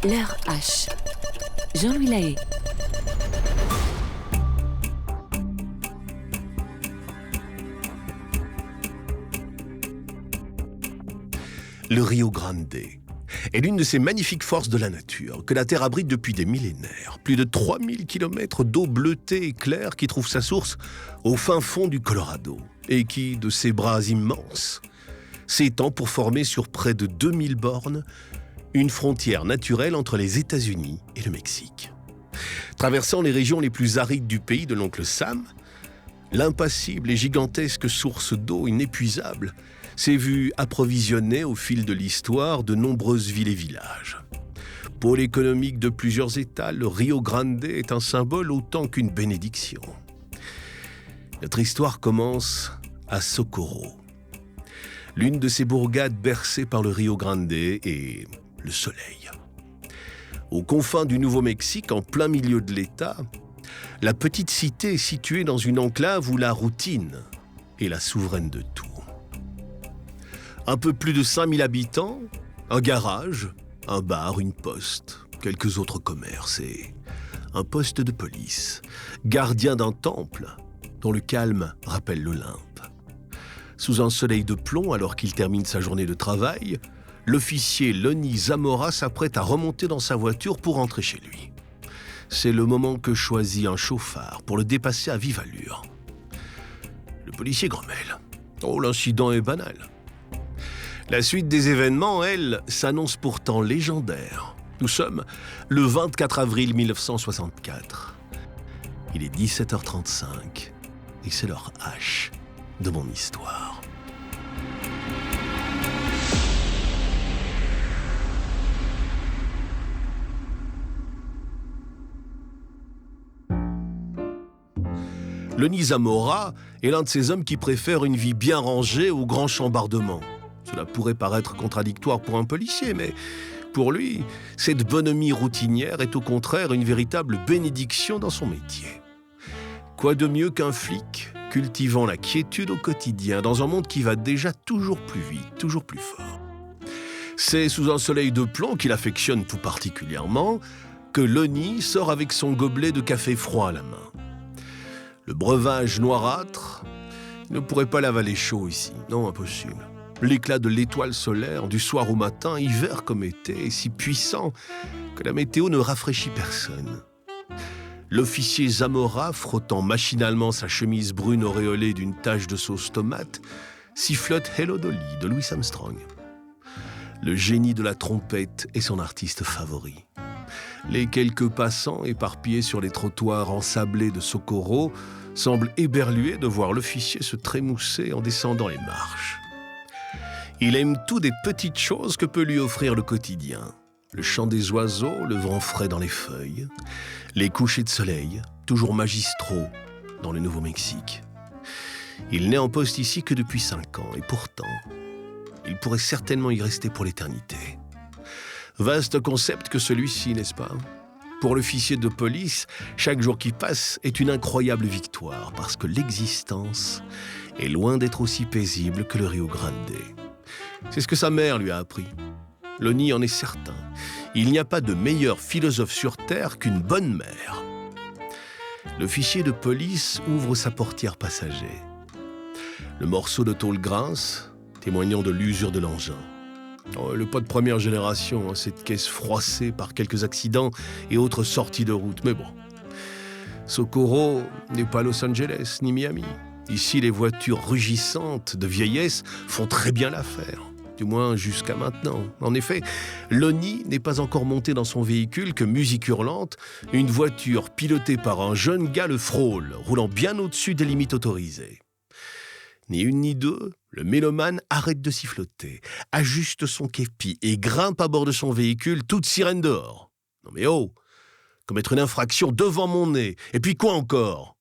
L'heure H. Jean-Louis Lahaye. Le Rio Grande est l'une de ces magnifiques forces de la nature que la Terre abrite depuis des millénaires. Plus de 3000 km d'eau bleutée et claire qui trouve sa source au fin fond du Colorado et qui, de ses bras immenses, s'étend pour former sur près de 2000 bornes une frontière naturelle entre les États-Unis et le Mexique. Traversant les régions les plus arides du pays de l'oncle Sam, l'impassible et gigantesque source d'eau inépuisable s'est vue approvisionner au fil de l'histoire de nombreuses villes et villages. Pôle économique de plusieurs États, le Rio Grande est un symbole autant qu'une bénédiction. Notre histoire commence à Socorro. L'une de ces bourgades bercées par le Rio Grande est le soleil. Aux confins du Nouveau-Mexique, en plein milieu de l'État, la petite cité est située dans une enclave où la routine est la souveraine de tout. Un peu plus de 5000 habitants, un garage, un bar, une poste, quelques autres commerces et un poste de police, gardien d'un temple dont le calme rappelle l'Olympe. Sous un soleil de plomb, alors qu'il termine sa journée de travail, l'officier Lonnie Zamora s'apprête à remonter dans sa voiture pour rentrer chez lui. C'est le moment que choisit un chauffard pour le dépasser à vive allure. Le policier grommelle. Oh, l'incident est banal. La suite des événements, elle, s'annonce pourtant légendaire. Nous sommes le 24 avril 1964. Il est 17h35 et c'est l'heure H de mon histoire. Lonnie Zamora est l'un de ces hommes qui préfèrent une vie bien rangée au grand chambardement. Cela pourrait paraître contradictoire pour un policier, mais pour lui, cette bonhomie routinière est au contraire une véritable bénédiction dans son métier. Quoi de mieux qu'un flic cultivant la quiétude au quotidien dans un monde qui va déjà toujours plus vite, toujours plus fort. C'est sous un soleil de plomb qu'il affectionne tout particulièrement que Lonnie sort avec son gobelet de café froid à la main. Le breuvage noirâtre ne pourrait pas l'avaler chaud ici, non, impossible. L'éclat de l'étoile solaire du soir au matin, hiver comme été, est si puissant que la météo ne rafraîchit personne. L'officier Zamora, frottant machinalement sa chemise brune auréolée d'une tache de sauce tomate, sifflote Hello Dolly de Louis Armstrong. Le génie de la trompette est son artiste favori. Les quelques passants éparpillés sur les trottoirs ensablés de Socorro semblent éberlués de voir l'officier se trémousser en descendant les marches. Il aime tout des petites choses que peut lui offrir le quotidien. Le chant des oiseaux, le vent frais dans les feuilles, les couchers de soleil, toujours magistraux dans le Nouveau-Mexique. Il n'est en poste ici que depuis 5 ans, et pourtant, il pourrait certainement y rester pour l'éternité. Vaste concept que celui-ci, n'est-ce pas ? Pour l'officier de police, chaque jour qui passe est une incroyable victoire, parce que l'existence est loin d'être aussi paisible que le Rio Grande. C'est ce que sa mère lui a appris. Lonnie en est certain. Il n'y a pas de meilleur philosophe sur Terre qu'une bonne mère. L'officier de police ouvre sa portière passager. Le morceau de tôle grince, témoignant de l'usure de l'engin. Le pas de première génération, cette caisse froissée par quelques accidents et autres sorties de route. Mais bon, Socorro n'est pas Los Angeles ni Miami. Ici, les voitures rugissantes de vieillesse font très bien l'affaire. Du moins jusqu'à maintenant. En effet, Lonnie n'est pas encore monté dans son véhicule que, musique hurlante, une voiture pilotée par un jeune gars le frôle, roulant bien au-dessus des limites autorisées. Ni une ni deux, le mélomane arrête de siffloter, ajuste son képi et grimpe à bord de son véhicule, toute sirène dehors. Non mais oh, commettre une infraction devant mon nez, et puis quoi encore ?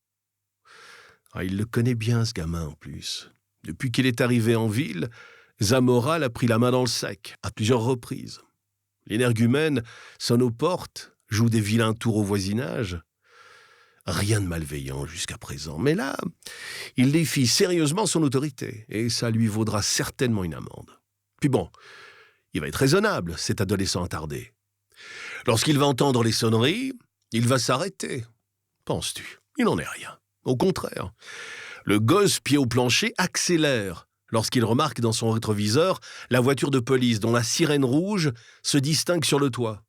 Il le connaît bien, ce gamin, en plus. Depuis qu'il est arrivé en ville, Zamora l'a pris la main dans le sac, à plusieurs reprises. L'énergumène sonne aux portes, joue des vilains tours au voisinage. Rien de malveillant jusqu'à présent. Mais là, il défie sérieusement son autorité, et ça lui vaudra certainement une amende. Puis bon, il va être raisonnable, cet adolescent attardé. Lorsqu'il va entendre les sonneries, il va s'arrêter. Penses-tu? Il n'en est rien. Au contraire. Le gosse, pied au plancher, accélère lorsqu'il remarque dans son rétroviseur la voiture de police dont la sirène rouge se distingue sur le toit.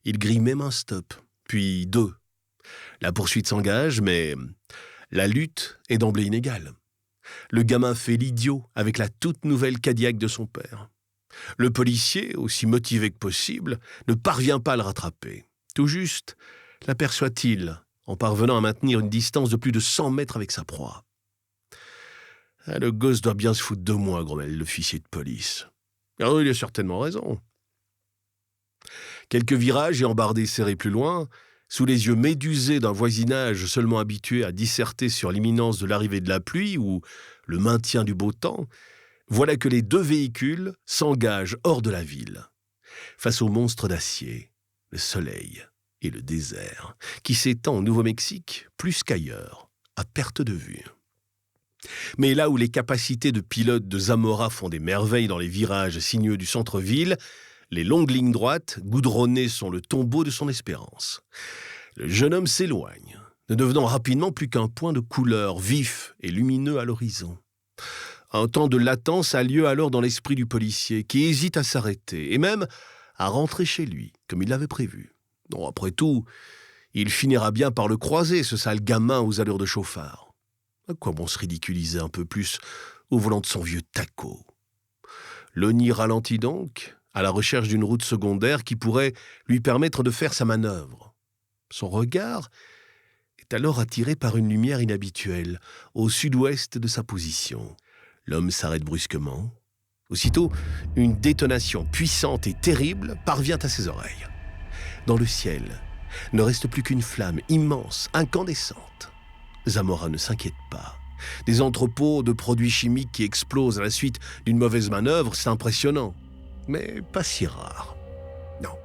Il grille même un stop, puis 2. La poursuite s'engage, mais la lutte est d'emblée inégale. Le gamin fait l'idiot avec la toute nouvelle Cadillac de son père. Le policier, aussi motivé que possible, ne parvient pas à le rattraper. Tout juste l'aperçoit-il en parvenant à maintenir une distance de plus de 100 mètres avec sa proie. Ah, le gosse doit bien se foutre de moi, grommelle l'officier de police. Alors, il a certainement raison. Quelques virages et embardés serrés plus loin, sous les yeux médusés d'un voisinage seulement habitué à disserter sur l'imminence de l'arrivée de la pluie ou le maintien du beau temps, voilà que les 2 véhicules s'engagent hors de la ville, face au monstre d'acier, le soleil et le désert, qui s'étend au Nouveau-Mexique plus qu'ailleurs, à perte de vue. Mais là où les capacités de pilote de Zamora font des merveilles dans les virages sinueux du centre-ville, les longues lignes droites goudronnées sont le tombeau de son espérance. Le jeune homme s'éloigne, ne devenant rapidement plus qu'un point de couleur vif et lumineux à l'horizon. Un temps de latence a lieu alors dans l'esprit du policier, qui hésite à s'arrêter, et même à rentrer chez lui, comme il l'avait prévu. Non, après tout, il finira bien par le croiser, ce sale gamin aux allures de chauffard. À quoi bon se ridiculiser un peu plus au volant de son vieux taco? Lonnie ralentit donc, à la recherche d'une route secondaire qui pourrait lui permettre de faire sa manœuvre. Son regard est alors attiré par une lumière inhabituelle, au sud-ouest de sa position. L'homme s'arrête brusquement. Aussitôt, une détonation puissante et terrible parvient à ses oreilles. Dans le ciel, ne reste plus qu'une flamme immense, incandescente. Zamora ne s'inquiète pas. Des entrepôts de produits chimiques qui explosent à la suite d'une mauvaise manœuvre, c'est impressionnant. Mais pas si rare. Non.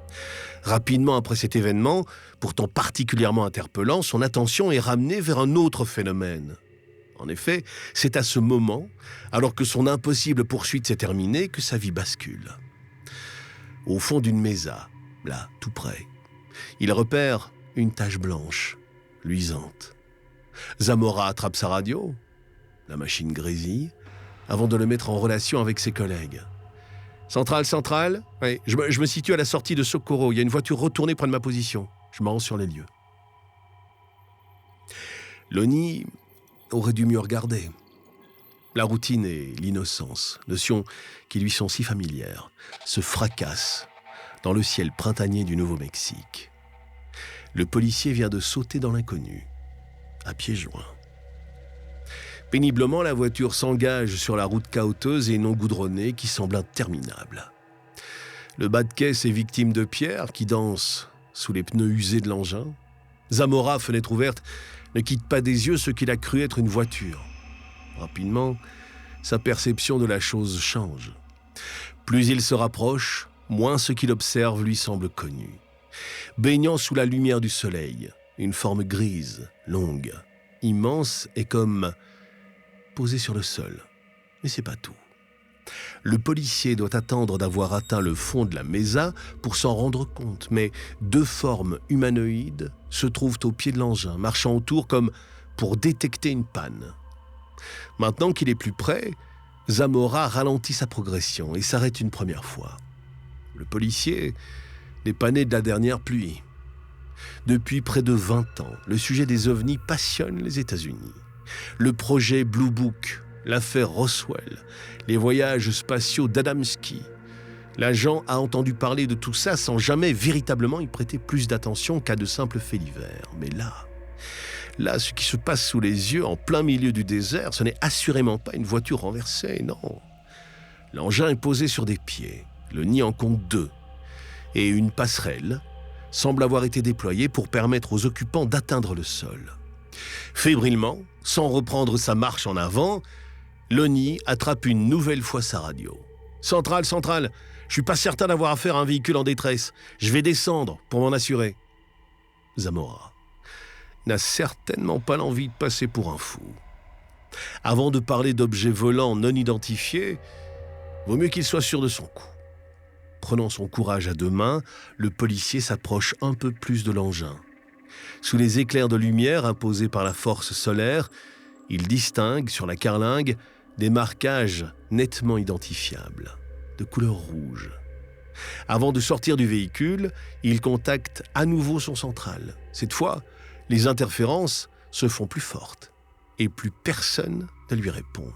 Rapidement après cet événement, pourtant particulièrement interpellant, son attention est ramenée vers un autre phénomène. En effet, c'est à ce moment, alors que son impossible poursuite s'est terminée, que sa vie bascule. Au fond d'une mesa, là, tout près, il repère une tache blanche, luisante. Zamora attrape sa radio, la machine grésille, avant de le mettre en relation avec ses collègues. Centrale, oui, je me situe à la sortie de Socorro. Il y a une voiture retournée près de ma position. Je me rends sur les lieux. Lonnie aurait dû mieux regarder. La routine et l'innocence, notions qui lui sont si familières, se fracassent dans le ciel printanier du Nouveau-Mexique. Le policier vient de sauter dans l'inconnu, à pieds joints. Péniblement, la voiture s'engage sur la route cahoteuse et non goudronnée qui semble interminable. Le bas de caisse est victime de pierres qui dansent sous les pneus usés de l'engin. Zamora, fenêtre ouverte, ne quitte pas des yeux ce qu'il a cru être une voiture. Rapidement, sa perception de la chose change. Plus il se rapproche, moins ce qu'il observe lui semble connu. Baignant sous la lumière du soleil, une forme grise, longue, immense et comme posée sur le sol. Mais c'est pas tout. Le policier doit attendre d'avoir atteint le fond de la mesa pour s'en rendre compte, mais 2 formes humanoïdes se trouvent au pied de l'engin, marchant autour comme pour détecter une panne. Maintenant qu'il est plus près, Zamora ralentit sa progression et s'arrête une première fois. Le policier n'est pas né de la dernière pluie. Depuis près de 20 ans, le sujet des ovnis passionne les États-Unis. Le projet Blue Book, l'affaire Roswell, les voyages spatiaux d'Adamski. L'agent a entendu parler de tout ça sans jamais véritablement y prêter plus d'attention qu'à de simples faits divers. Mais là, ce qui se passe sous les yeux, en plein milieu du désert, ce n'est assurément pas une voiture renversée, non. L'engin est posé sur des pieds, le nid en compte 2, et une passerelle semble avoir été déployée pour permettre aux occupants d'atteindre le sol. Fébrilement, sans reprendre sa marche en avant, Lonnie attrape une nouvelle fois sa radio. « Centrale, je suis pas certain d'avoir affaire à un véhicule en détresse. Je vais descendre pour m'en assurer. » Zamora n'a certainement pas l'envie de passer pour un fou. Avant de parler d'objets volants non identifiés, vaut mieux qu'il soit sûr de son coup. Prenant son courage à deux mains, le policier s'approche un peu plus de l'engin. Sous les éclairs de lumière imposés par la force solaire, il distingue sur la carlingue des marquages nettement identifiables, de couleur rouge. Avant de sortir du véhicule, il contacte à nouveau son central. Cette fois, les interférences se font plus fortes et plus personne ne lui répond.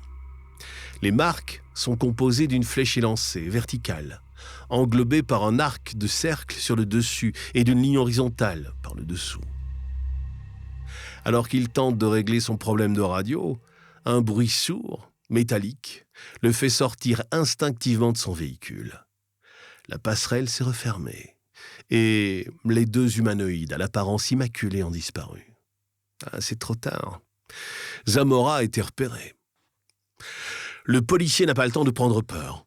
Les marques sont composées d'une flèche élancée, verticale, englobée par un arc de cercle sur le dessus et d'une ligne horizontale par le dessous. Alors qu'il tente de régler son problème de radio, un bruit sourd, métallique, le fait sortir instinctivement de son véhicule. La passerelle s'est refermée et les deux humanoïdes à l'apparence immaculée ont disparu. C'est trop tard. Zamora a été repéré. Le policier n'a pas le temps de prendre peur.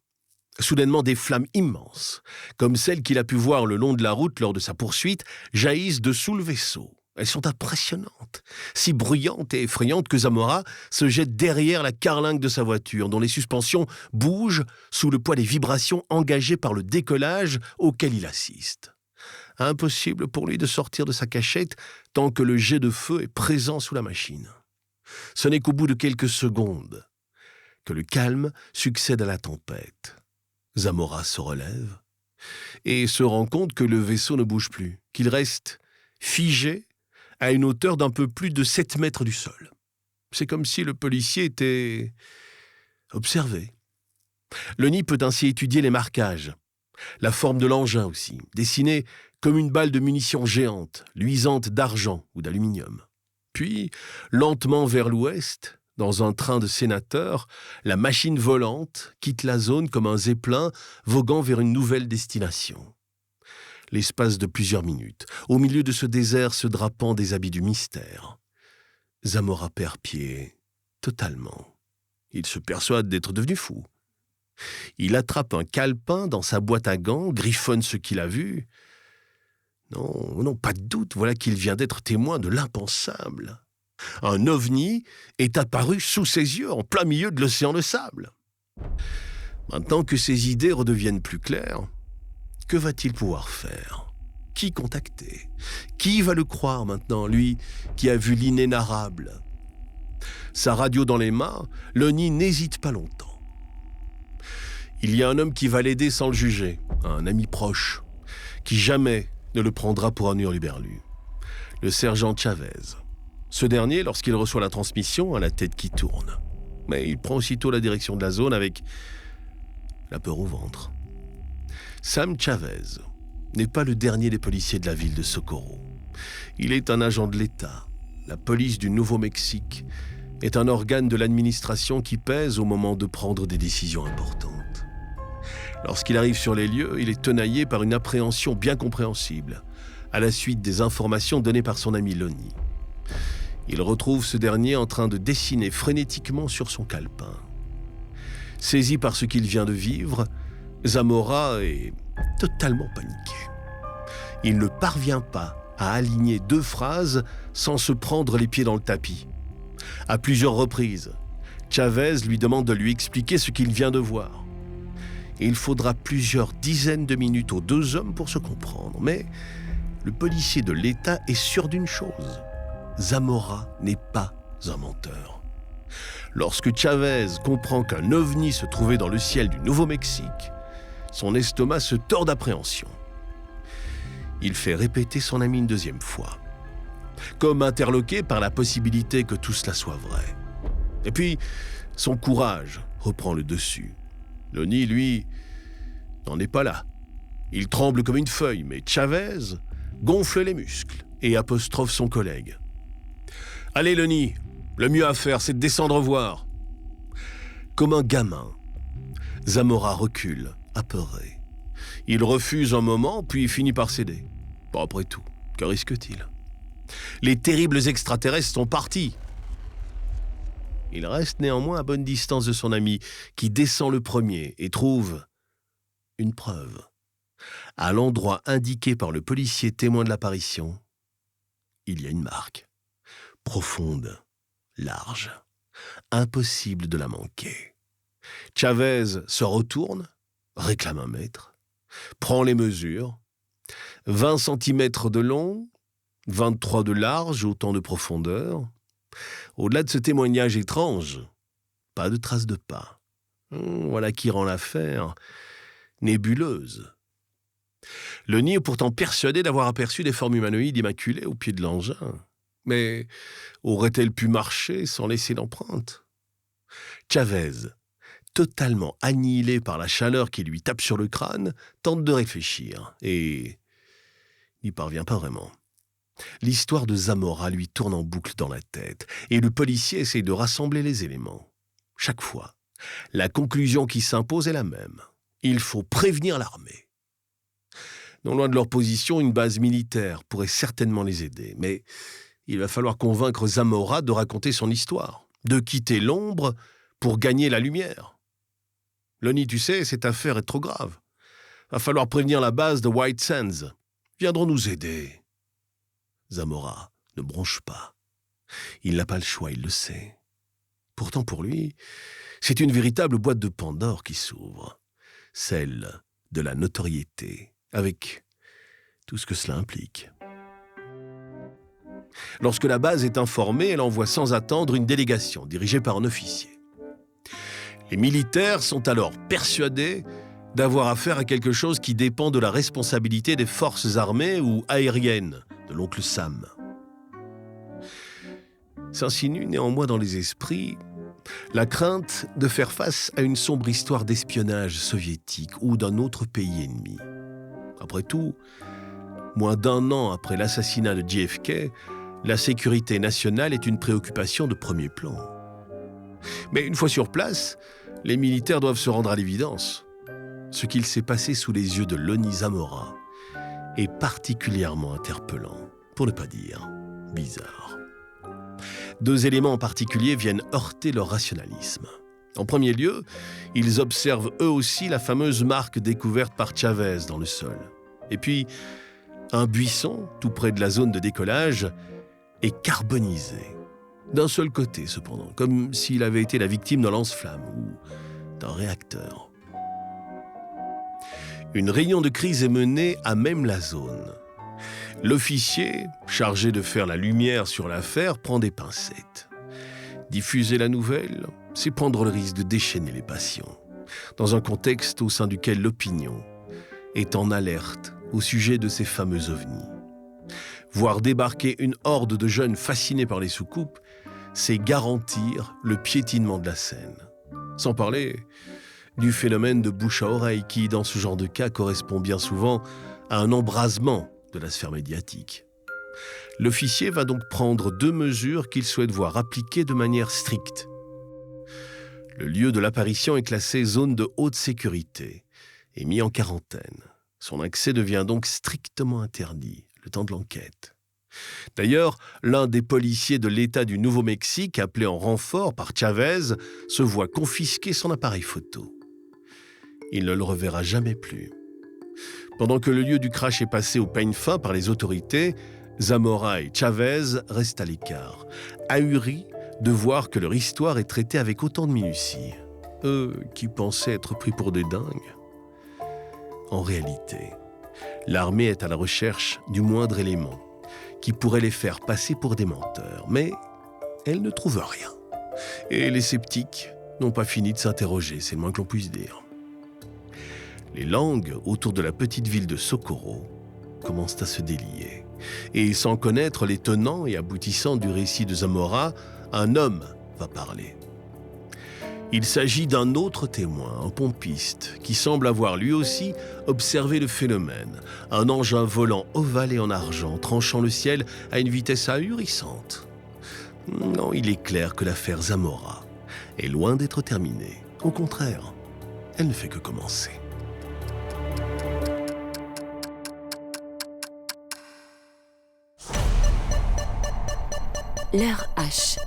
Soudainement, des flammes immenses, comme celles qu'il a pu voir le long de la route lors de sa poursuite, jaillissent dessous le vaisseau. Elles sont impressionnantes, si bruyantes et effrayantes que Zamora se jette derrière la carlingue de sa voiture, dont les suspensions bougent sous le poids des vibrations engagées par le décollage auquel il assiste. Impossible pour lui de sortir de sa cachette tant que le jet de feu est présent sous la machine. Ce n'est qu'au bout de quelques secondes que le calme succède à la tempête. Zamora se relève et se rend compte que le vaisseau ne bouge plus, qu'il reste figé à une hauteur d'un peu plus de 7 mètres du sol. C'est comme si le policier était observé. Le nid peut ainsi étudier les marquages, la forme de l'engin aussi, dessinée comme une balle de munitions géante, luisante d'argent ou d'aluminium. Puis, lentement vers l'ouest, dans un train de sénateur, la machine volante quitte la zone comme un zeppelin voguant vers une nouvelle destination. L'espace de plusieurs minutes, au milieu de ce désert se drapant des habits du mystère, Zamora perd pied totalement. Il se persuade d'être devenu fou. Il attrape un calepin dans sa boîte à gants, griffonne ce qu'il a vu. Non, pas de doute, voilà qu'il vient d'être témoin de l'impensable. Un ovni est apparu sous ses yeux, en plein milieu de l'océan de sable. Maintenant que ses idées redeviennent plus claires, que va-t-il pouvoir faire ? Qui contacter ? Qui va le croire maintenant, lui qui a vu l'inénarrable ? Sa radio dans les mains, Lonnie n'hésite pas longtemps. Il y a un homme qui va l'aider sans le juger, un ami proche, qui jamais ne le prendra pour un hurluberlu. Le sergent Chavez. Ce dernier, lorsqu'il reçoit la transmission, a la tête qui tourne. Mais il prend aussitôt la direction de la zone avec la peur au ventre. Sam Chavez n'est pas le dernier des policiers de la ville de Socorro. Il est un agent de l'État. La police du Nouveau-Mexique est un organe de l'administration qui pèse au moment de prendre des décisions importantes. Lorsqu'il arrive sur les lieux, il est tenaillé par une appréhension bien compréhensible, à la suite des informations données par son ami Lonnie. Il retrouve ce dernier en train de dessiner frénétiquement sur son calepin. Saisi par ce qu'il vient de vivre, Zamora est totalement paniqué. Il ne parvient pas à aligner 2 phrases sans se prendre les pieds dans le tapis. À plusieurs reprises, Chavez lui demande de lui expliquer ce qu'il vient de voir. Et il faudra plusieurs dizaines de minutes aux 2 hommes pour se comprendre. Mais le policier de l'État est sûr d'une chose. Zamora n'est pas un menteur. Lorsque Chavez comprend qu'un ovni se trouvait dans le ciel du Nouveau-Mexique, son estomac se tord d'appréhension. Il fait répéter son ami une 2e fois, comme interloqué par la possibilité que tout cela soit vrai. Et puis, son courage reprend le dessus. Lonnie, lui, n'en est pas là. Il tremble comme une feuille, mais Chavez gonfle les muscles et apostrophe son collègue. « Allez, Lonnie, le mieux à faire, c'est de descendre voir. » Comme un gamin, Zamora recule, apeuré. Il refuse un moment, puis finit par céder. Bon, après tout, que risque-t-il ? Les terribles extraterrestres sont partis. Il reste néanmoins à bonne distance de son ami, qui descend le premier et trouve une preuve. À l'endroit indiqué par le policier témoin de l'apparition, il y a une marque. Profonde, large, impossible de la manquer. Chavez se retourne, réclame un mètre, prend les mesures. 20 cm de long, 23 de large, autant de profondeur. Au-delà de ce témoignage étrange, pas de traces de pas. Voilà qui rend l'affaire nébuleuse. Le nid est pourtant persuadé d'avoir aperçu des formes humanoïdes immaculées au pied de l'engin. Mais aurait-elle pu marcher sans laisser d'empreinte? Chavez, totalement annihilé par la chaleur qui lui tape sur le crâne, tente de réfléchir et n'y parvient pas vraiment. L'histoire de Zamora lui tourne en boucle dans la tête et le policier essaye de rassembler les éléments. Chaque fois, la conclusion qui s'impose est la même. Il faut prévenir l'armée. Non loin de leur position, une base militaire pourrait certainement les aider, mais il va falloir convaincre Zamora de raconter son histoire, de quitter l'ombre pour gagner la lumière. Lonnie, tu sais, cette affaire est trop grave. Va falloir prévenir la base de White Sands. Viendront nous aider. Zamora ne bronche pas. Il n'a pas le choix, il le sait. Pourtant, pour lui, c'est une véritable boîte de Pandore qui s'ouvre. Celle de la notoriété, avec tout ce que cela implique. Lorsque la base est informée, elle envoie sans attendre une délégation dirigée par un officier. Les militaires sont alors persuadés d'avoir affaire à quelque chose qui dépend de la responsabilité des forces armées ou aériennes de l'oncle Sam. S'insinue néanmoins dans les esprits la crainte de faire face à une sombre histoire d'espionnage soviétique ou d'un autre pays ennemi. Après tout, moins d'1 an après l'assassinat de JFK, la sécurité nationale est une préoccupation de premier plan. Mais une fois sur place, les militaires doivent se rendre à l'évidence. Ce qu'il s'est passé sous les yeux de Lonnie Zamora est particulièrement interpellant, pour ne pas dire bizarre. 2 éléments en particulier viennent heurter leur rationalisme. En premier lieu, ils observent eux aussi la fameuse marque découverte par Chavez dans le sol. Et puis, un buisson, tout près de la zone de décollage, est carbonisé. D'un seul côté, cependant, comme s'il avait été la victime d'un lance-flamme ou d'un réacteur. Une réunion de crise est menée à même la zone. L'officier, chargé de faire la lumière sur l'affaire, prend des pincettes. Diffuser la nouvelle, c'est prendre le risque de déchaîner les passions, dans un contexte au sein duquel l'opinion est en alerte au sujet de ces fameux ovnis. Voir débarquer une horde de jeunes fascinés par les soucoupes, c'est garantir le piétinement de la scène. Sans parler du phénomène de bouche à oreille qui, dans ce genre de cas, correspond bien souvent à un embrasement de la sphère médiatique. L'officier va donc prendre 2 mesures qu'il souhaite voir appliquées de manière stricte. Le lieu de l'apparition est classé zone de haute sécurité et mis en quarantaine. Son accès devient donc strictement interdit, le temps de l'enquête. D'ailleurs, l'un des policiers de l'État du Nouveau-Mexique, appelé en renfort par Chavez, se voit confisquer son appareil photo. Il ne le reverra jamais plus. Pendant que le lieu du crash est passé au peigne fin par les autorités, Zamora et Chavez restent à l'écart, ahuris de voir que leur histoire est traitée avec autant de minutie. Eux qui pensaient être pris pour des dingues. En réalité, l'armée est à la recherche du moindre élément qui pourrait les faire passer pour des menteurs, mais elle ne trouve rien. Et les sceptiques n'ont pas fini de s'interroger, c'est le moins que l'on puisse dire. Les langues autour de la petite ville de Socorro commencent à se délier. Et sans connaître les tenants et aboutissants du récit de Zamora, un homme va parler. Il s'agit d'un autre témoin, un pompiste, qui semble avoir lui aussi observé le phénomène. Un engin volant ovale et en argent, tranchant le ciel à une vitesse ahurissante. Non, il est clair que l'affaire Zamora est loin d'être terminée. Au contraire, elle ne fait que commencer. L'heure H.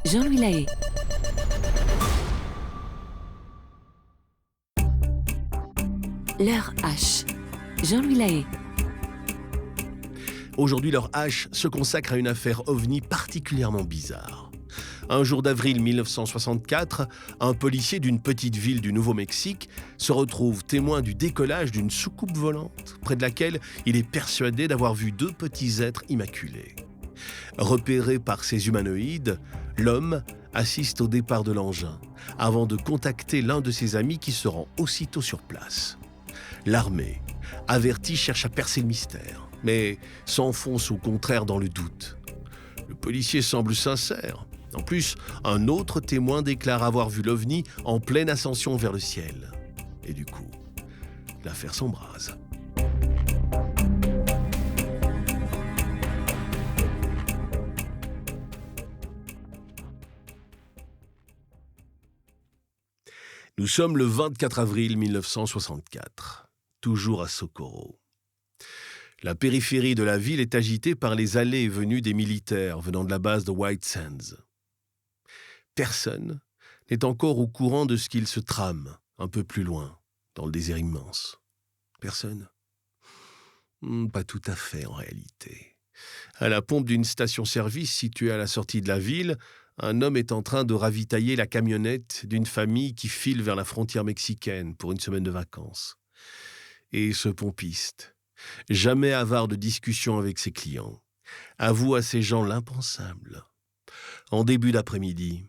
Jean-Louis Lahaye. L'heure H. Jean-Louis Lahaye. Aujourd'hui, l'heure H se consacre à une affaire ovni particulièrement bizarre. Un jour d'avril 1964, un policier d'une petite ville du Nouveau-Mexique se retrouve témoin du décollage d'une soucoupe volante, près de laquelle il est persuadé d'avoir vu deux petits êtres immaculés. Repéré par ces humanoïdes, l'homme assiste au départ de l'engin, avant de contacter l'un de ses amis qui se rend aussitôt sur place. L'armée, avertie, cherche à percer le mystère, mais s'enfonce au contraire dans le doute. Le policier semble sincère. En plus, un autre témoin déclare avoir vu l'OVNI en pleine ascension vers le ciel. Et du coup, l'affaire s'embrase. Nous sommes le 24 avril 1964, toujours à Socorro. La périphérie de la ville est agitée par les allées et venues des militaires venant de la base de White Sands. Personne n'est encore au courant de ce qu'il se trame un peu plus loin, dans le désert immense. Personne ? Pas tout à fait en réalité. À la pompe d'une station-service située à la sortie de la ville, un homme est en train de ravitailler la camionnette d'une famille qui file vers la frontière mexicaine pour une semaine de vacances. Et ce pompiste, jamais avare de discussions avec ses clients, avoue à ces gens l'impensable. En début d'après-midi,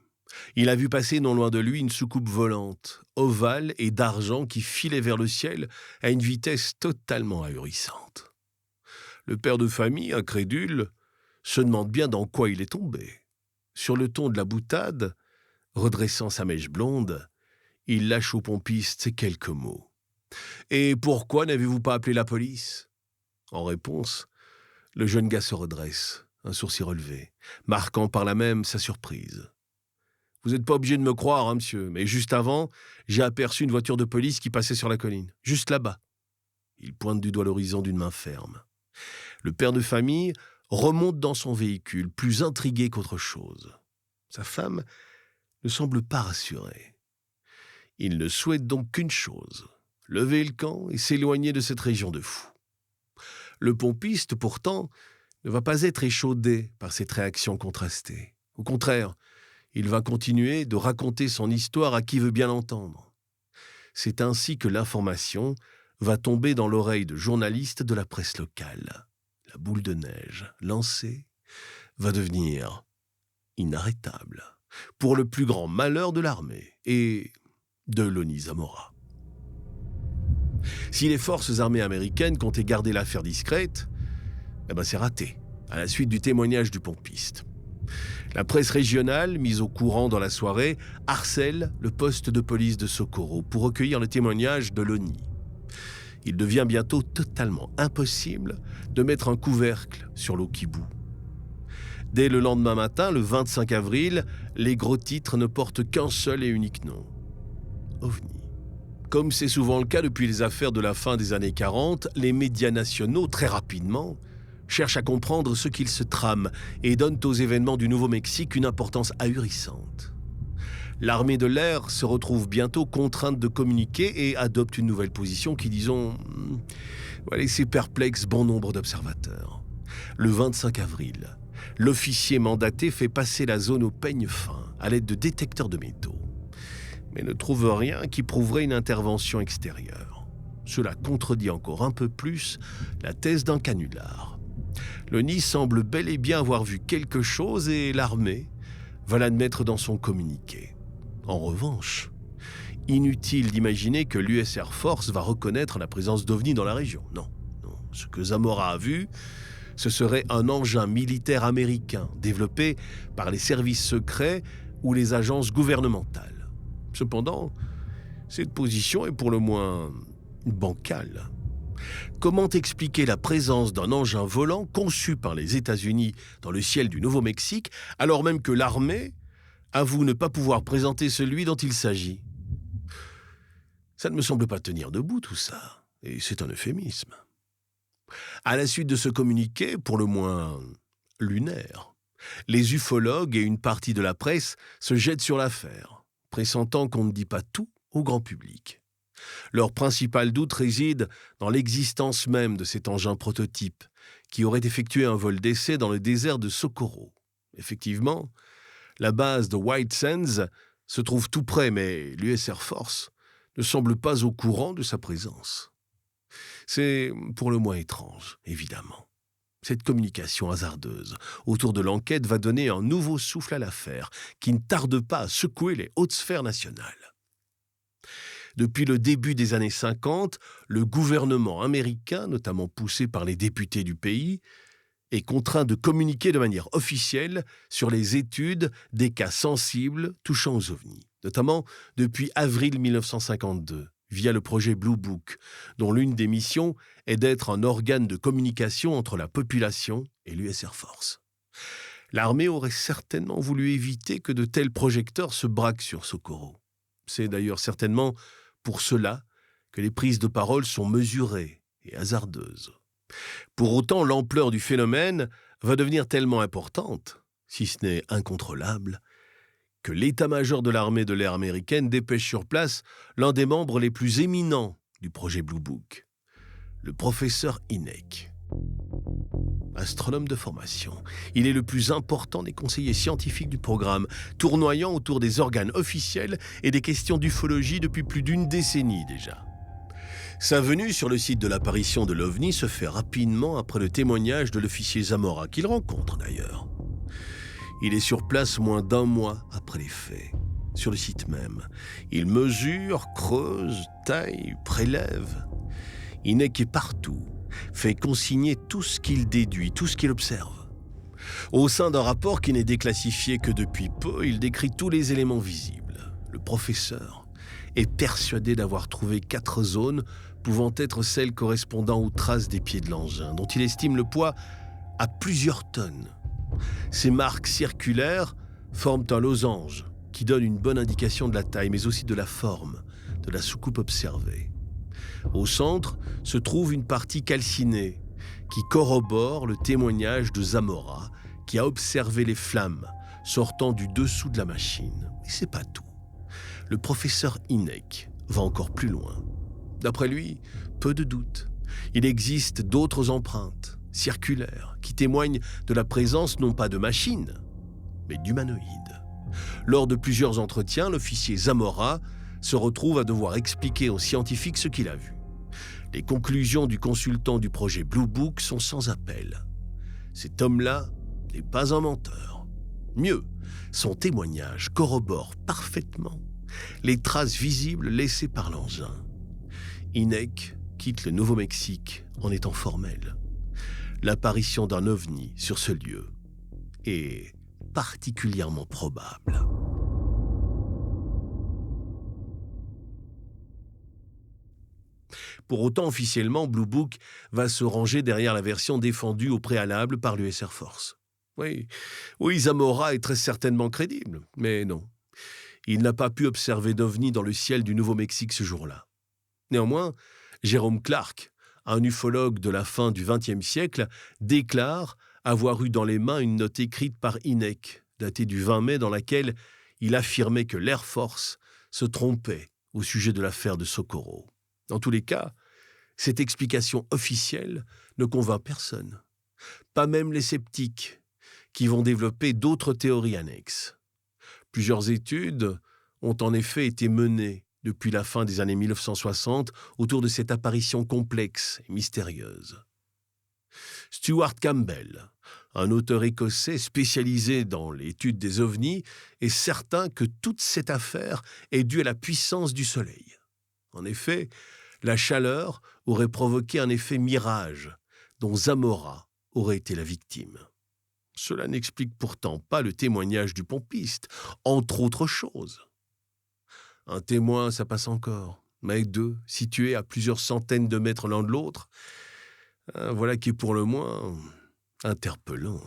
il a vu passer non loin de lui une soucoupe volante, ovale et d'argent qui filait vers le ciel à une vitesse totalement ahurissante. Le père de famille, incrédule, se demande bien dans quoi il est tombé. Sur le ton de la boutade, redressant sa mèche blonde, il lâche au pompiste ces quelques mots. « Et pourquoi n'avez-vous pas appelé la police ?» En réponse, le jeune gars se redresse, un sourcil relevé, marquant par là même sa surprise. « Vous n'êtes pas obligé de me croire, hein, monsieur, mais juste avant, j'ai aperçu une voiture de police qui passait sur la colline, juste là-bas. » Il pointe du doigt l'horizon d'une main ferme. Le père de famille remonte dans son véhicule, plus intrigué qu'autre chose. Sa femme ne semble pas rassurée. Il ne souhaite donc qu'une chose, lever le camp et s'éloigner de cette région de fous. Le pompiste, pourtant, ne va pas être échaudé par cette réaction contrastée. Au contraire, il va continuer de raconter son histoire à qui veut bien l'entendre. C'est ainsi que l'information va tomber dans l'oreille de journalistes de la presse locale. La boule de neige, lancée, va devenir inarrêtable, pour le plus grand malheur de l'armée et de Lonnie Zamora. Si les forces armées américaines comptaient garder l'affaire discrète, c'est raté, à la suite du témoignage du pompiste. La presse régionale, mise au courant dans la soirée, harcèle le poste de police de Socorro pour recueillir le témoignage de Lonnie. Il devient bientôt totalement impossible de mettre un couvercle sur l'eau qui bout. Dès le lendemain matin, le 25 avril, les gros titres ne portent qu'un seul et unique nom. OVNI. Comme c'est souvent le cas depuis les affaires de la fin des années 40, les médias nationaux, très rapidement, cherchent à comprendre ce qu'il se trame et donnent aux événements du Nouveau-Mexique une importance ahurissante. L'armée de l'air se retrouve bientôt contrainte de communiquer et adopte une nouvelle position qui, disons, va laisser perplexe bon nombre d'observateurs. Le 25 avril, l'officier mandaté fait passer la zone au peigne fin à l'aide de détecteurs de métaux, mais ne trouve rien qui prouverait une intervention extérieure. Cela contredit encore un peu plus la thèse d'un canular. Lonnie semble bel et bien avoir vu quelque chose et l'armée va l'admettre dans son communiqué. En revanche, inutile d'imaginer que l'US Air Force va reconnaître la présence d'OVNI dans la région. Non. Ce que Zamora a vu, ce serait un engin militaire américain développé par les services secrets ou les agences gouvernementales. Cependant, cette position est pour le moins bancale. Comment expliquer la présence d'un engin volant conçu par les États-Unis dans le ciel du Nouveau-Mexique, alors même que l'armée avoue ne pas pouvoir présenter celui dont il s'agit? Ça ne me semble pas tenir debout tout ça, et c'est un euphémisme. À la suite de ce communiqué, pour le moins lunaire, les ufologues et une partie de la presse se jettent sur l'affaire, pressentant qu'on ne dit pas tout au grand public. Leur principal doute réside dans l'existence même de cet engin prototype, qui aurait effectué un vol d'essai dans le désert de Socorro. Effectivement, La base de White Sands se trouve tout près, mais l'US Air Force ne semble pas au courant de sa présence. C'est pour le moins étrange, évidemment. Cette communication hasardeuse autour de l'enquête va donner un nouveau souffle à l'affaire qui ne tarde pas à secouer les hautes sphères nationales. Depuis le début des années 50, le gouvernement américain, notamment poussé par les députés du pays, est contraint de communiquer de manière officielle sur les études des cas sensibles touchant aux ovnis, notamment depuis avril 1952, via le projet Blue Book, dont l'une des missions est d'être un organe de communication entre la population et l'US Air Force. L'armée aurait certainement voulu éviter que de tels projecteurs se braquent sur Socorro. C'est d'ailleurs certainement pour cela que les prises de parole sont mesurées et hasardeuses. Pour autant, l'ampleur du phénomène va devenir tellement importante, si ce n'est incontrôlable, que l'état-major de l'armée de l'air américaine dépêche sur place l'un des membres les plus éminents du projet Blue Book, le professeur Hynek. Astronome de formation, il est le plus important des conseillers scientifiques du programme, tournoyant autour des organes officiels et des questions d'ufologie depuis plus d'une décennie déjà. Sa venue sur le site de l'apparition de l'OVNI se fait rapidement après le témoignage de l'officier Zamora, qu'il rencontre d'ailleurs. Il est sur place moins d'un mois après les faits. Sur le site même, il mesure, creuse, taille, prélève. Hynek est partout, fait consigner tout ce qu'il déduit, tout ce qu'il observe. Au sein d'un rapport qui n'est déclassifié que depuis peu, il décrit tous les éléments visibles. Le professeur est persuadé d'avoir trouvé 4 zones pouvant être celles correspondant aux traces des pieds de l'engin, dont il estime le poids à plusieurs tonnes. Ces marques circulaires forment un losange qui donne une bonne indication de la taille, mais aussi de la forme de la soucoupe observée. Au centre se trouve une partie calcinée qui corrobore le témoignage de Zamora, qui a observé les flammes sortant du dessous de la machine. Et c'est pas tout. Le professeur Hynek va encore plus loin. D'après lui, peu de doute, il existe d'autres empreintes circulaires qui témoignent de la présence non pas de machines, mais d'humanoïdes. Lors de plusieurs entretiens, l'officier Zamora se retrouve à devoir expliquer aux scientifiques ce qu'il a vu. Les conclusions du consultant du projet Blue Book sont sans appel. Cet homme-là n'est pas un menteur. Mieux, son témoignage corrobore parfaitement les traces visibles laissées par l'engin. Hynek quitte le Nouveau-Mexique en étant formel. L'apparition d'un ovni sur ce lieu est particulièrement probable. Pour autant, officiellement, Blue Book va se ranger derrière la version défendue au préalable par l'US Air Force. Oui, Zamora est très certainement crédible, mais non. Il n'a pas pu observer d'ovni dans le ciel du Nouveau-Mexique ce jour-là. Néanmoins, Jérôme Clark, un ufologue de la fin du XXe siècle, déclare avoir eu dans les mains une note écrite par Hynek, datée du 20 mai, dans laquelle il affirmait que l'Air Force se trompait au sujet de l'affaire de Socorro. Dans tous les cas, cette explication officielle ne convainc personne, pas même les sceptiques, qui vont développer d'autres théories annexes. Plusieurs études ont en effet été menées depuis la fin des années 1960 autour de cette apparition complexe et mystérieuse. Stuart Campbell, un auteur écossais spécialisé dans l'étude des ovnis, est certain que toute cette affaire est due à la puissance du Soleil. En effet, la chaleur aurait provoqué un effet mirage dont Zamora aurait été la victime. Cela n'explique pourtant pas le témoignage du pompiste, entre autres choses. Un témoin, ça passe encore, mais 2, situés à plusieurs centaines de mètres l'un de l'autre, voilà qui est pour le moins interpellant.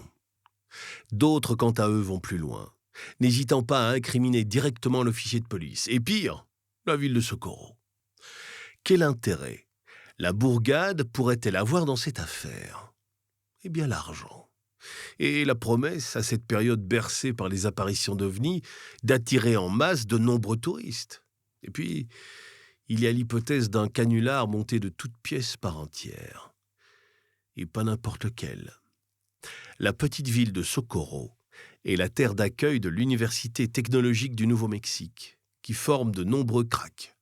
D'autres, quant à eux, vont plus loin, n'hésitant pas à incriminer directement l'officier de police, et pire, la ville de Socorro. Quel intérêt la bourgade pourrait-elle avoir dans cette affaire ? Eh bien, l'argent. Et la promesse, à cette période bercée par les apparitions d'ovnis, d'attirer en masse de nombreux touristes. Et puis, il y a l'hypothèse d'un canular monté de toutes pièces par entière. Et pas n'importe lequel. La petite ville de Socorro est la terre d'accueil de l'Université technologique du Nouveau-Mexique, qui forme de nombreux cracks.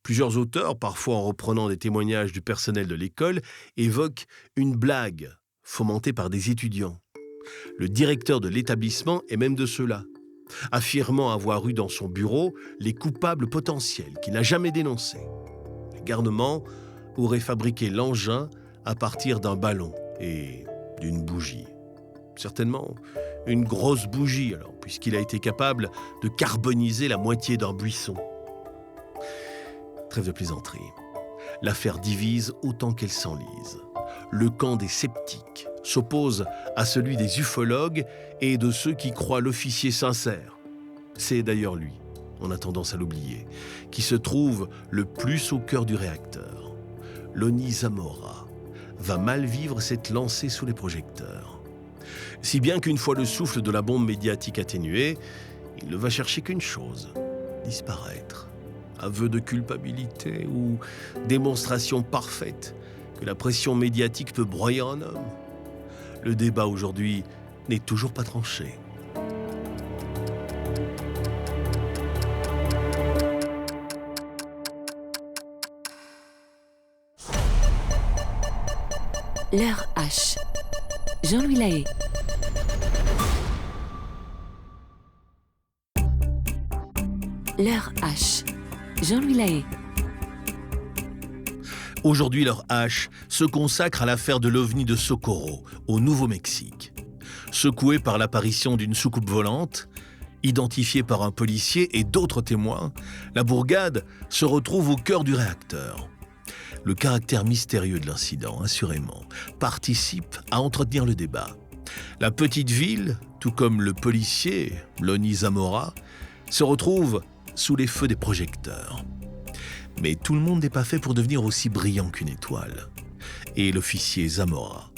Plusieurs auteurs, parfois en reprenant des témoignages du personnel de l'école, évoquent une blague fomentée par des étudiants. Le directeur de l'établissement est même de ceux-là, affirmant avoir eu dans son bureau les coupables potentiels qu'il n'a jamais dénoncés. Le garnement aurait fabriqué l'engin à partir d'un ballon et d'une bougie. Certainement une grosse bougie, alors, puisqu'il a été capable de carboniser la moitié d'un buisson. Trêve de plaisanterie. L'affaire divise autant qu'elle s'enlise. Le camp des sceptiques s'oppose à celui des ufologues et de ceux qui croient l'officier sincère. C'est d'ailleurs lui, on a tendance à l'oublier, qui se trouve le plus au cœur du réacteur. Lonnie Zamora va mal vivre cette lancée sous les projecteurs. Si bien qu'une fois le souffle de la bombe médiatique atténué, il ne va chercher qu'une chose, disparaître. Aveu de culpabilité ou démonstration parfaite que la pression médiatique peut broyer un homme. Le débat aujourd'hui n'est toujours pas tranché. L'heure H. Jean-Louis Lahaye. L'heure H. Jean-Louis Lahaye. Aujourd'hui, leur H se consacre à l'affaire de l'OVNI de Socorro, au Nouveau-Mexique. Secouée par l'apparition d'une soucoupe volante, identifiée par un policier et d'autres témoins, la bourgade se retrouve au cœur du réacteur. Le caractère mystérieux de l'incident, assurément, participe à entretenir le débat. La petite ville, tout comme le policier, Lonnie Zamora, se retrouve sous les feux des projecteurs. Mais tout le monde n'est pas fait pour devenir aussi brillant qu'une étoile. Et l'officier Zamora,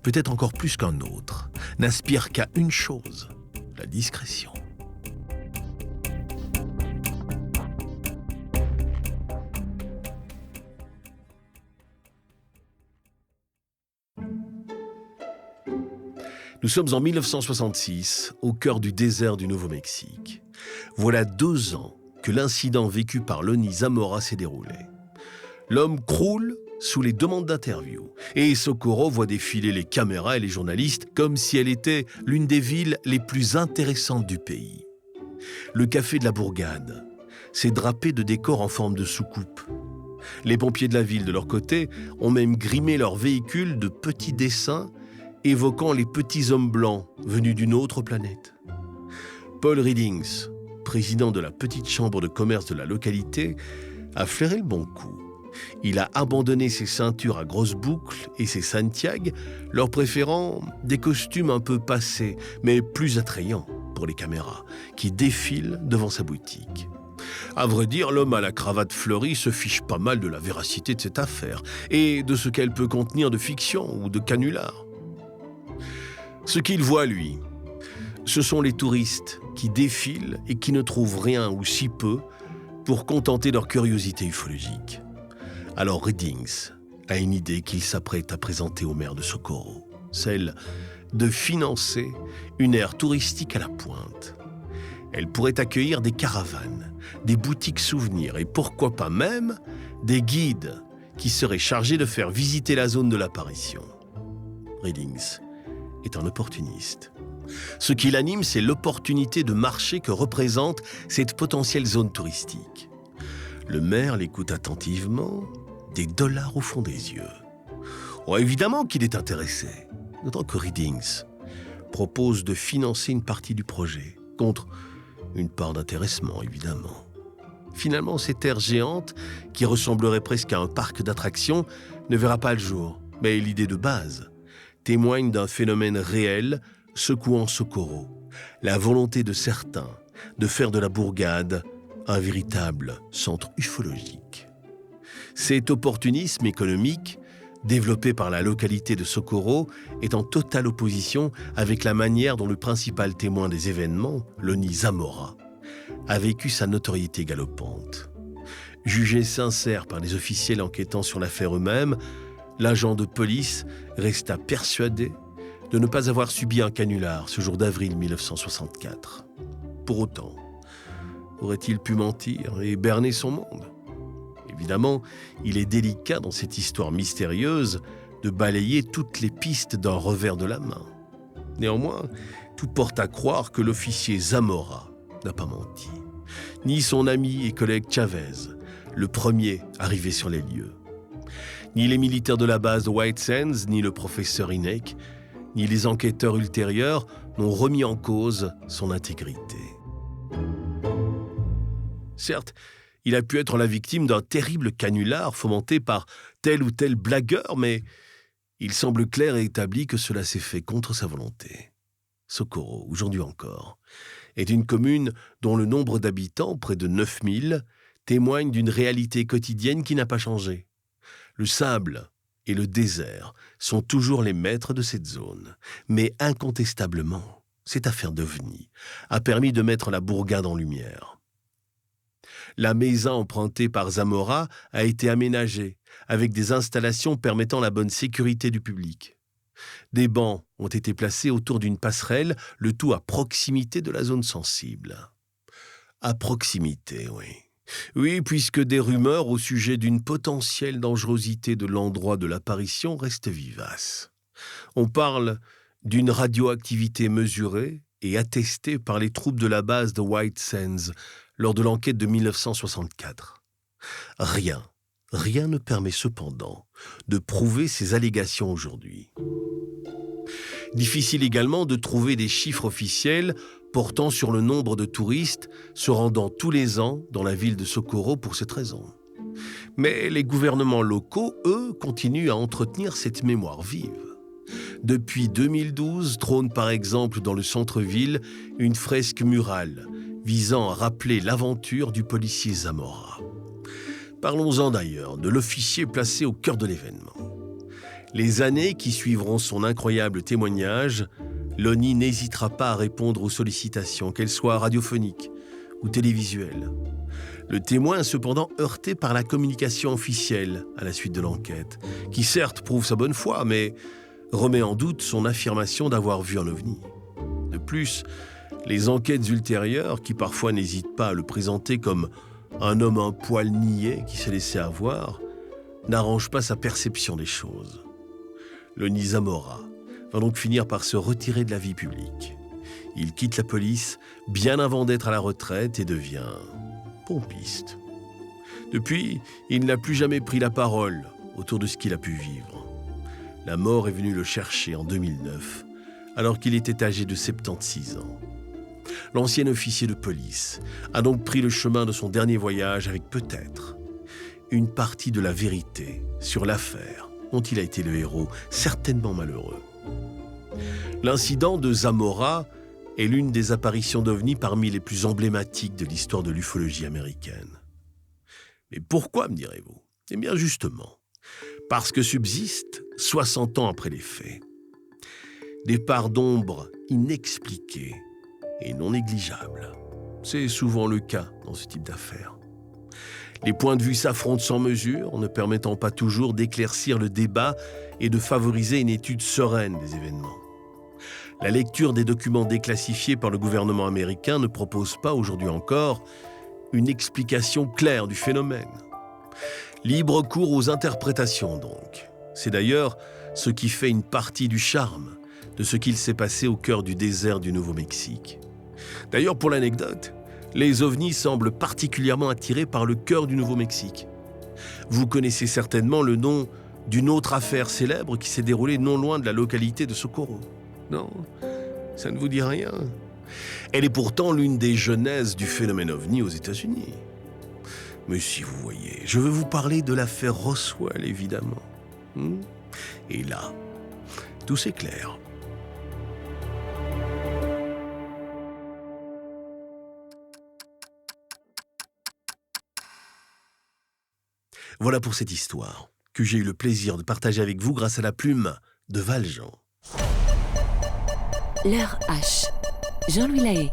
peut-être encore plus qu'un autre, n'aspire qu'à une chose, la discrétion. Nous sommes en 1966, au cœur du désert du Nouveau-Mexique. Voilà 2 ans que l'incident vécu par Lonnie Zamora s'est déroulé. L'homme croule sous les demandes d'interview et Socorro voit défiler les caméras et les journalistes comme si elle était l'une des villes les plus intéressantes du pays. Le café de la bourgade s'est drapé de décors en forme de soucoupe. Les pompiers de la ville, de leur côté, ont même grimé leurs véhicules de petits dessins évoquant les petits hommes blancs venus d'une autre planète. Paul Reddings, président de la petite chambre de commerce de la localité, a flairé le bon coup. Il a abandonné ses ceintures à grosses boucles et ses Santiago, leur préférant des costumes un peu passés, mais plus attrayants pour les caméras, qui défilent devant sa boutique. À vrai dire, l'homme à la cravate fleurie se fiche pas mal de la véracité de cette affaire et de ce qu'elle peut contenir de fiction ou de canular. Ce qu'il voit, lui, ce sont les touristes qui défilent et qui ne trouvent rien ou si peu pour contenter leur curiosité ufologique. Alors Reddings a une idée qu'il s'apprête à présenter au maire de Socorro, celle de financer une aire touristique à la pointe. Elle pourrait accueillir des caravanes, des boutiques souvenirs et pourquoi pas même des guides qui seraient chargés de faire visiter la zone de l'apparition. Reddings est un opportuniste. Ce qui l'anime, c'est l'opportunité de marché que représente cette potentielle zone touristique. Le maire l'écoute attentivement, des dollars au fond des yeux. Oh, évidemment qu'il est intéressé, d'autant que Reddings propose de financer une partie du projet, contre une part d'intéressement, évidemment. Finalement, cette aire géante, qui ressemblerait presque à un parc d'attractions, ne verra pas le jour. Mais l'idée de base témoigne d'un phénomène réel secouant Socorro, la volonté de certains de faire de la bourgade un véritable centre ufologique. Cet opportunisme économique, développé par la localité de Socorro, est en totale opposition avec la manière dont le principal témoin des événements, Lonnie Zamora, a vécu sa notoriété galopante. Jugé sincère par les officiels enquêtant sur l'affaire eux-mêmes, l'agent de police resta persuadé de ne pas avoir subi un canular ce jour d'avril 1964. Pour autant, aurait-il pu mentir et berner son monde ? Évidemment, il est délicat dans cette histoire mystérieuse de balayer toutes les pistes d'un revers de la main. Néanmoins, tout porte à croire que l'officier Zamora n'a pas menti, ni son ami et collègue Chavez, le premier arrivé sur les lieux. Ni les militaires de la base de White Sands, ni le professeur Hynek, ni les enquêteurs ultérieurs n'ont remis en cause son intégrité. Certes, il a pu être la victime d'un terrible canular fomenté par tel ou tel blagueur, mais il semble clair et établi que cela s'est fait contre sa volonté. Socorro, aujourd'hui encore, est une commune dont le nombre d'habitants, près de 9000, témoigne d'une réalité quotidienne qui n'a pas changé. Le sable et le désert sont toujours les maîtres de cette zone, mais incontestablement, cette affaire d'OVNI a permis de mettre la bourgade en lumière. La maison empruntée par Zamora a été aménagée, avec des installations permettant la bonne sécurité du public. Des bancs ont été placés autour d'une passerelle, le tout à proximité de la zone sensible. À proximité, oui. Oui, puisque des rumeurs au sujet d'une potentielle dangerosité de l'endroit de l'apparition restent vivaces. On parle d'une radioactivité mesurée et attestée par les troupes de la base de White Sands lors de l'enquête de 1964. Rien ne permet cependant de prouver ces allégations aujourd'hui. Difficile également de trouver des chiffres officiels portant sur le nombre de touristes se rendant tous les ans dans la ville de Socorro pour cette raison. Mais les gouvernements locaux, eux, continuent à entretenir cette mémoire vive. Depuis 2012, trône par exemple dans le centre-ville une fresque murale visant à rappeler l'aventure du policier Zamora. Parlons-en d'ailleurs de l'officier placé au cœur de l'événement. Les années qui suivront son incroyable témoignage, l'ONI n'hésitera pas à répondre aux sollicitations, qu'elles soient radiophoniques ou télévisuelles. Le témoin est cependant heurté par la communication officielle à la suite de l'enquête, qui certes prouve sa bonne foi, mais remet en doute son affirmation d'avoir vu un ovni. De plus, les enquêtes ultérieures, qui parfois n'hésitent pas à le présenter comme un homme un poil niais qui s'est laissé avoir, n'arrangent pas sa perception des choses. L'ONI Zamora va donc finir par se retirer de la vie publique. Il quitte la police bien avant d'être à la retraite et devient pompiste. Depuis, il n'a plus jamais pris la parole autour de ce qu'il a pu vivre. La mort est venue le chercher en 2009, alors qu'il était âgé de 76 ans. L'ancien officier de police a donc pris le chemin de son dernier voyage avec peut-être une partie de la vérité sur l'affaire dont il a été le héros, certainement malheureux. L'incident de Zamora est l'une des apparitions d'OVNI parmi les plus emblématiques de l'histoire de l'ufologie américaine. Mais pourquoi, me direz-vous ? Eh bien justement, parce que subsistent, 60 ans après les faits, des parts d'ombre inexpliquées et non négligeables. C'est souvent le cas dans ce type d'affaires. Les points de vue s'affrontent sans mesure, ne permettant pas toujours d'éclaircir le débat et de favoriser une étude sereine des événements. La lecture des documents déclassifiés par le gouvernement américain ne propose pas, aujourd'hui encore, une explication claire du phénomène. Libre cours aux interprétations, donc. C'est d'ailleurs ce qui fait une partie du charme de ce qu'il s'est passé au cœur du désert du Nouveau-Mexique. D'ailleurs, pour l'anecdote, les ovnis semblent particulièrement attirés par le cœur du Nouveau-Mexique. Vous connaissez certainement le nom d'une autre affaire célèbre qui s'est déroulée non loin de la localité de Socorro. Non, ça ne vous dit rien. Elle est pourtant l'une des genèses du phénomène ovni aux États-Unis. Mais si vous voyez, je veux vous parler de l'affaire Roswell, évidemment. Et là, tout s'éclaire. Voilà pour cette histoire que j'ai eu le plaisir de partager avec vous grâce à la plume de Valjean. L'heure H. Jean-Louis Lahaye.